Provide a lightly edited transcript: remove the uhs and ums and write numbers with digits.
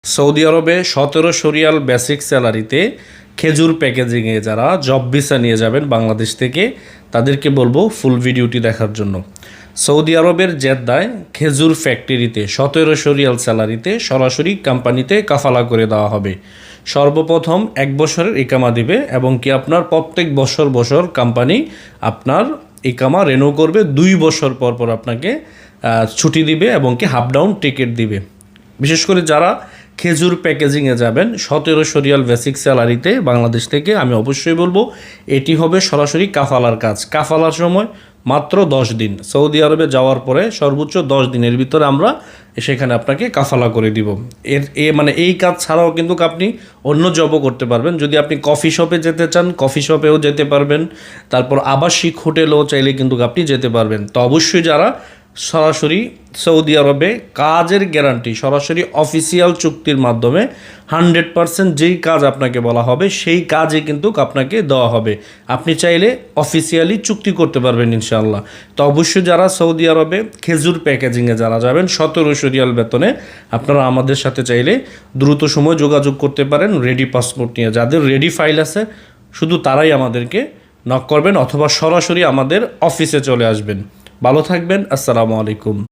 Saudi আরবে 1700 Real basic স্যালারিতে খেজুর প্যাকেজিংয়ে যারা জব ভিসা নিয়ে যাবেন বাংলাদেশ থেকে তাদেরকে বলবো ফুল ভিডিওটি দেখার জন্য। সৌদি আরবের জেদ্দায় খেজুর ফ্যাক্টরিতে 1700 রিয়াল স্যালারিতে সরাসরি কোম্পানিতে কাফালা করে দেওয়া হবে। সর্বপ্রথম 1 বছরের ইকামা দিবে এবং কি আপনার প্রত্যেক বছর কোম্পানি আপনার ইকামা রেনিউ করবে। 2 বছর পর পর আপনাকে ছুটি দিবে এবং কি হাফ ডাউন টিকিট দিবে। বিশেষ করে যারা খেজুর প্যাকেজিংয়ে যাবেন 1700 রিয়াল বেসিক স্যালারিতে বাংলাদেশ থেকে, আমি অবশ্যই বলবো এটি হবে সরাসরি কাফালার কাজ। কাফালার সময় মাত্র 10 দিন। সৌদি আরবে যাওয়ার পরে সর্বোচ্চ 10 দিনের ভিতরে আমরা সেখানে আপনাকে কাফালা করে দিব। মানে এই কাজ ছাড়াও কিন্তু আপনি অন্য জবও করতে পারবেন। যদি আপনি কফি শপে যেতে চান কফি শপেও যেতে পারবেন, তারপর আবাসিক হোটেলও চাইলে কিন্তু আপনি যেতে পারবেন। তো অবশ্যই যারা সরাসরি সৌদি আরবে কাজের গ্যারান্টি সরাসরি অফিসিয়াল চুক্তির মাধ্যমে 100% যেই কাজ আপনাকে বলা হবে সেই কাজই কিন্তু আপনাকে দেওয়া হবে। আপনি চাইলে অফিসিয়ালি চুক্তি করতে পারবেন ইনশাআল্লাহ। তো অবশ্যই যারা সৌদি আরবে খেজুর প্যাকেজিংয়ে যারা যাবেন 1700 রিয়াল বেতনে, আপনারা আমাদের সাথে চাইলে দ্রুত সময় যোগাযোগ করতে পারেন রেডি পাসপোর্ট নিয়ে। যাদের রেডি ফাইল আছে শুধু তারাই আমাদেরকে নক করবেন অথবা সরাসরি আমাদের অফিসে চলে আসবেন। ভালো থাকবেন। আসসালামু আলাইকুম।